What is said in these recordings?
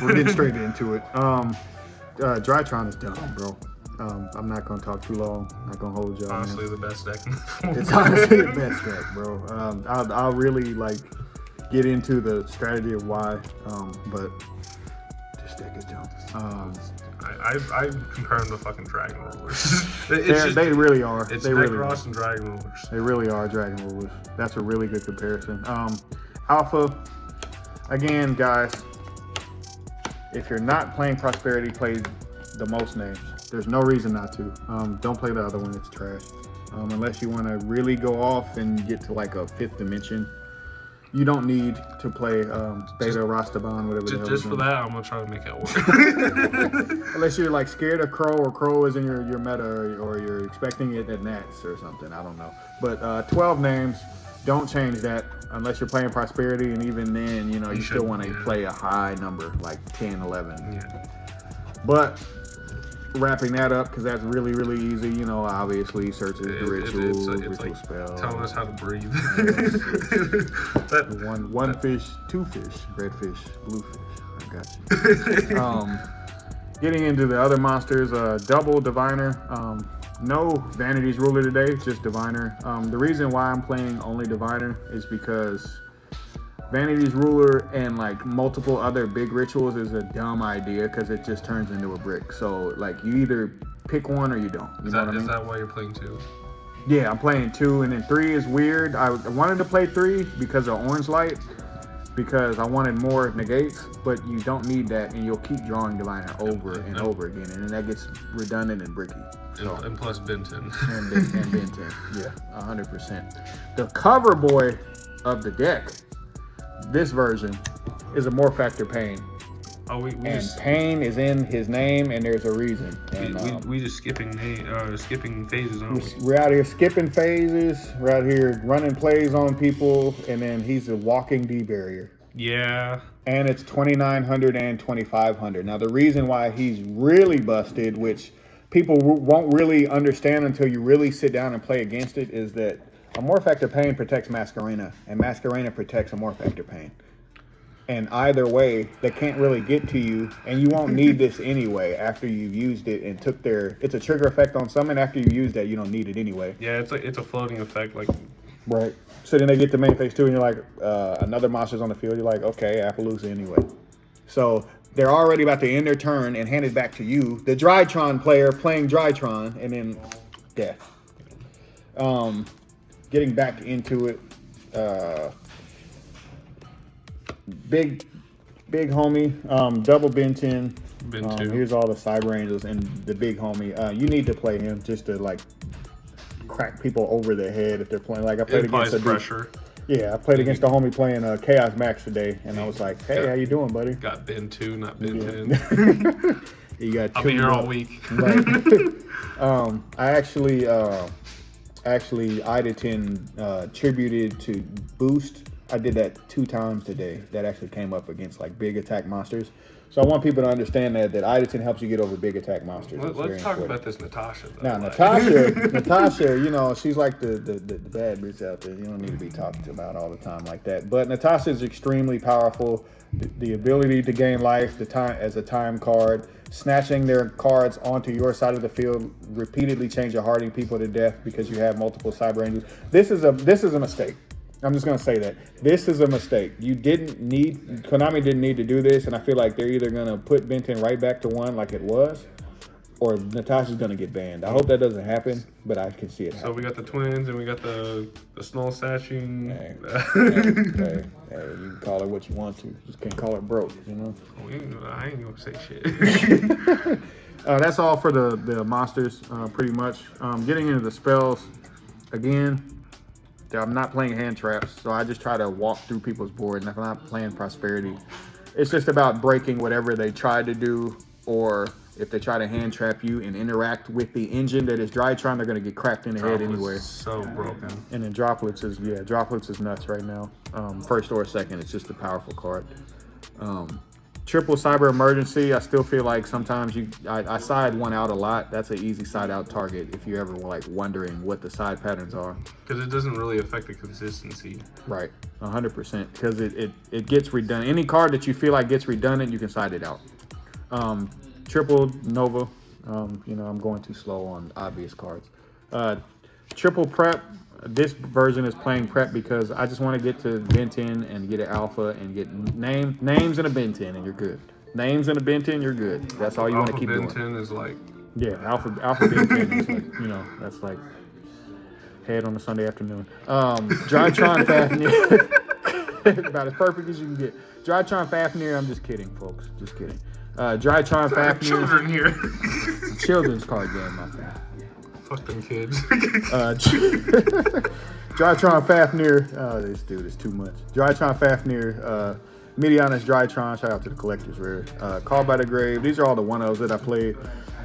we're getting straight into it. Drytron is dumb, bro. I'm not gonna talk too long. Not gonna hold y'all. Honestly, the best deck. It's honestly the best deck, bro. I'll really like get into the strategy of why, but this deck is dumb. I compare them to fucking Dragon Rulers. They really are. It's they Neck really Ross are. and Dragon Rulers. They really are Dragon Rulers. That's a really good comparison. Alpha, again, guys, if you're not playing Prosperity, play the most names. There's no reason not to. Don't play the other one, it's trash. Unless you want to really go off and get to like a 5th dimension. You don't need to play Beta Rastaban, whatever the hell. Just for that, I'm gonna try to make it work. Unless you're like scared of Crow, or Crow is in your meta, or you're expecting it at Nats or something. I don't know. But 12 names, don't change that unless you're playing Prosperity, and even then, you still want to play a high number like 10, 11. Yeah. But wrapping that up, because that's really, really easy. Obviously searches the ritual, it's ritual like spell. telling us how to breathe. One fish, 2 fish, red fish, blue fish. I got you. Getting into the other monsters, double diviner. No Vanity's Ruler today, just diviner. The reason why I'm playing only diviner is because Vanity's Ruler and like multiple other big rituals is a dumb idea, because it just turns into a brick. So like you either pick one or you don't. You know what I mean? Is that why you're playing 2? Yeah, I'm playing 2, and then 3 is weird. I wanted to play 3 because of Orange Light, because I wanted more negates, but you don't need that, and you'll keep drawing diviner over and over again, and then that gets redundant and bricky. So, and plus Benton. and Benton, yeah, 100%. The cover boy of the deck, this version, is Amorphactor Pain. Oh, we And just Pain is in his name, and there's a reason. And, we just skipping phases, aren't we? we're out here skipping phases. We're out here running plays on people, and then he's a walking D barrier. Yeah. And it's 2,900 and 2,500. Now, the reason why he's really busted, which people won't really understand until you really sit down and play against it, is that Amorphactor Pain protects Masquerena, and Masquerena protects Amorphactor Pain. And either way, they can't really get to you, and you won't need this anyway after you've used it and took their... It's a trigger effect on summon. After you use that, you don't need it anyway. Yeah, it's a floating effect, like... Right. So then they get to main phase 2, and you're like, another monster's on the field. You're like, okay, Appaloosa anyway. So they're already about to end their turn and hand it back to you, the Drytron player playing Drytron, and then death. Getting back into it, big homie, double Benton. Here's all the Cyber Angels and the big homie. You need to play him just to like crack people over their head if they're playing. Like I played against pressure. Yeah, I played against the homie playing Chaos Max today, and I was like, "Hey, how you doing, buddy?" Got Ben 2, not Ben 10. You got. I'll be here all week. Right. I actually Idaten tributed to boost. I did that 2 times today. That actually came up against like big attack monsters. So I want people to understand that Idaten helps you get over big attack monsters. Let's talk about this Natasha, though. Now, Natasha, she's like the bad bitch out there. You don't need to be talked about all the time like that. But Natasha is extremely powerful. The ability to gain life, the time as a time card, snatching their cards onto your side of the field, repeatedly changing harding people to death because you have multiple Cyber Angels. This is a mistake. I'm just going to say that. This is a mistake. Konami didn't need to do this, and I feel like they're either going to put Benton right back to 1 like it was, or Natasha's going to get banned. I hope that doesn't happen, but I can see it happen. So we got the twins, and we got the snow satching. Hey, you can call it what you want to. You just can't call it broke, you know? I ain't going to say shit. That's all for the monsters, pretty much. Getting into the spells, again... I'm not playing hand traps, so I just try to walk through people's board, and if I'm not playing Prosperity, it's just about breaking whatever they try to do, or if they try to hand trap you and interact with the engine that is Drytron, they're going to get cracked in the head anyway. So broken. And then Droplets is nuts right now. First or second, it's just a powerful card. Triple Cyber Emergency. I still feel like sometimes I side one out a lot. That's an easy side out target if you ever like wondering what the side patterns are. Because it doesn't really affect the consistency. Right, 100%. Because it gets redundant. Any card that you feel like gets redundant, you can side it out. Triple Nova. I'm going too slow on obvious cards. Triple Prep. This version is playing Prep because I just want to get to Benton and get an Alpha and get names and a Benton and you're good. Names and a Benton, you're good. That's all you want to keep doing. Benton is like... Yeah, Alpha Benton is like, that's like head on a Sunday afternoon. Drytron Fafnir. About as perfect as you can get. Drytron Fafnir, I'm just kidding, folks. Just kidding. Drytron Fafnir. Children here. It's a children's card game, my friend. Fuck them kids. Drytron Fafnir. Oh, this dude is too much. Drytron Fafnir. Mediana's Drytron. Shout out to the collectors rare. Called by the Grave. These are all the 1-ofs that I played.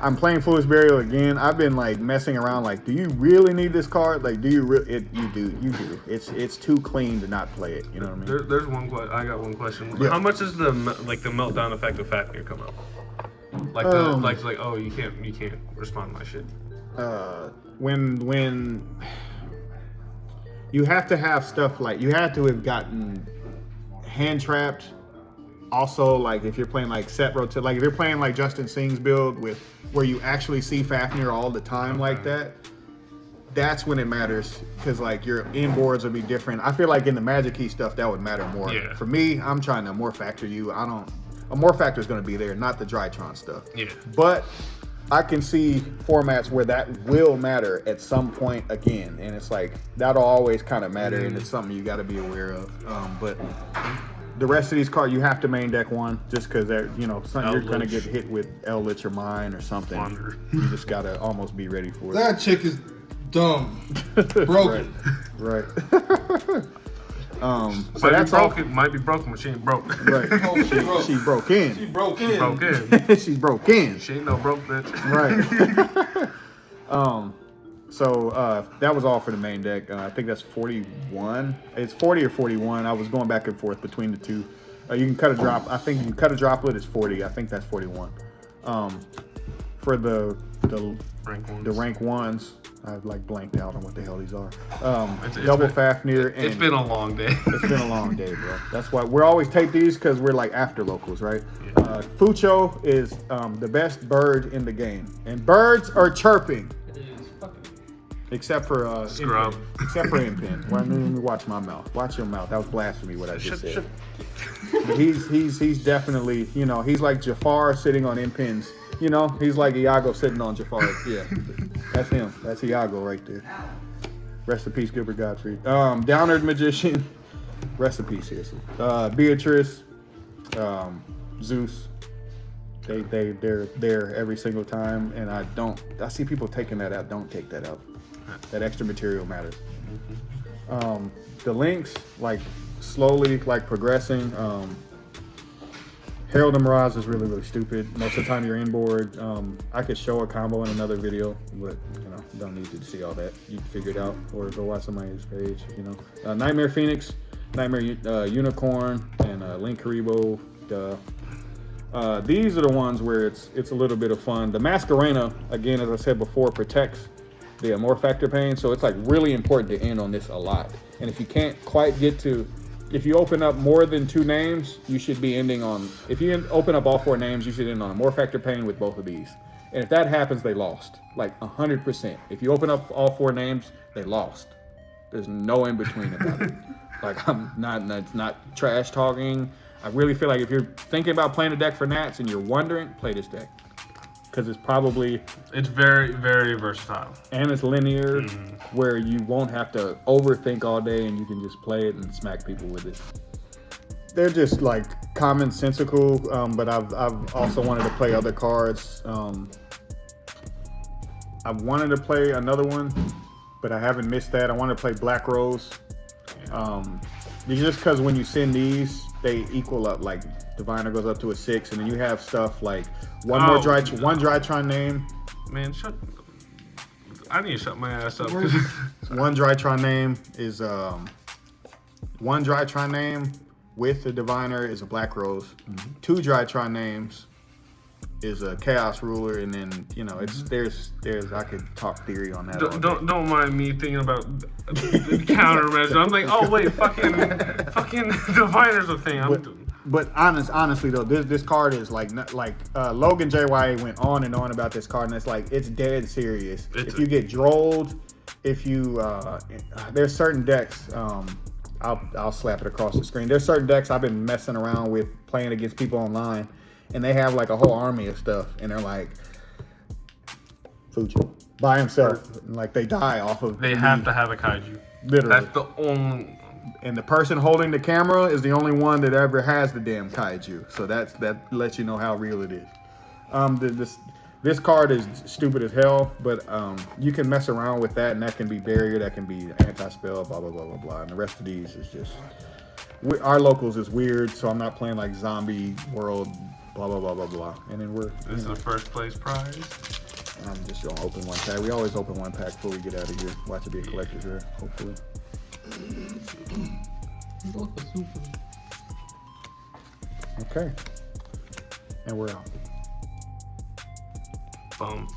I'm playing Foolish Burial again. I've been like messing around. Like, do you really need this card? Like, do you really? You do. It's too clean to not play it. You know what I mean? There's one. I got one question. Yeah. How much does the meltdown effect of Fafnir come out? Like oh you can't respond to my shit. When you have to have stuff like you have to have gotten hand trapped. Also, like if you're playing like set rotate, like if you're playing like Justin Singh's build with where you actually see Fafnir all the time like that, that's when it matters because like your inboards will be different. I feel like in the Magic Key stuff that would matter more. Yeah. For me, I'm trying to Amorphactor you. Amorphactor is going to be there, not the Drytron stuff. Yeah. But I can see formats where that will matter at some point again, and it's like that'll always kind of matter, and it's something you got to be aware of. But the rest of these cards, you have to main deck one just because they're you're gonna get hit with Eldritch or Mine or something. Wander. You just gotta almost be ready for it. That chick is dumb, broken. Right. So that's broken. Might be broken, but she ain't broke. Right. She broke in. She broke in. She broke in. She's broke in. She ain't no broke bitch. Right. So that was all for the main deck. I think that's 41. It's 40 or 41. I was going back and forth between the two. You can cut a drop. I think you can cut a droplet. It's 40. I think that's 41. For the rank ones, I've like blanked out on what the hell these are. Double Fafnir. It's been a long day. It's been a long day, bro. That's why we always take these because we're like after locals, right? Yeah. Fucho is the best bird in the game, and birds are chirping. Except for Scrub. Except for Impin. Well, let me watch my mouth. Watch your mouth. That was blasphemy what I just said. Shut. But he's definitely, he's like Jafar sitting on Impin's. He's like Iago sitting on Jafar. Yeah. That's him. That's Iago right there. Rest in peace, Gilbert Gottfried. Downard Magician. Rest in peace, seriously. Beatrice. Zeus. They're there every single time, and I see people taking that out. Don't take that out. That extra material matters. The links, like slowly, like progressing. Herald of Mirage is really, really stupid. Most of the time you're inboard. I could show a combo in another video, but you don't need to see all that. You can figure it out or go watch somebody's page. Nightmare Phoenix, Nightmare Unicorn, and Link Karibo. These are the ones where it's a little bit of fun. The Masquerena, again, as I said before, protects the Amorphactor pain, so it's like really important to end on this a lot. And if you can't quite get to, if you open up more than 2 names, you should be ending on, if you open up all 4 names, you should end on Amorphactor pain with both of these. And if that happens, they lost, like 100%. If you open up all 4 names, they lost. There's no in between about it. Like it's not trash talking. I really feel like if you're thinking about playing a deck for Nats and you're wondering, play this deck. Because it's very, very versatile. And it's linear, where you won't have to overthink all day and you can just play it and smack people with it. They're just like commonsensical, but I've also wanted to play other cards. I wanted to play another one, but I haven't missed that. I want to play Black Rose. Just because when you send these, they equal up. Like Diviner goes up to a 6, and then you have stuff like one Drytron name. Man, I need to shut my ass up. One Drytron name is with the diviner is a black rose. 2 Drytron names is a chaos ruler, and then it's there's I could talk theory on that. Don't mind me thinking about countermeasure. I'm like, oh wait, fucking diviner's a thing. But honestly though, this card is like Logan JYA went on and on about this card, and it's dead serious. If you get drolled, if you there's certain decks. I'll slap it across the screen. There's certain decks I've been messing around with playing against people online, and they have like a whole army of stuff, and they're like Fuji by himself, and like they die off of. They have to have a kaiju. Literally, that's the only. And the person holding the camera is the only one that ever has the damn kaiju. So that lets you know how real it is. This card is stupid as hell, but you can mess around with that, and that can be barrier, that can be anti-spell, blah, blah, blah, blah, blah. And the rest of these is just... Our locals is weird, so I'm not playing like Zombie World, blah, blah, blah, blah, blah. And then This is the first place prize. I'm just going to open one pack. We always open one pack before we get out of here. Watch it be a collector's rare, hopefully. Okay. And we're out. Boom.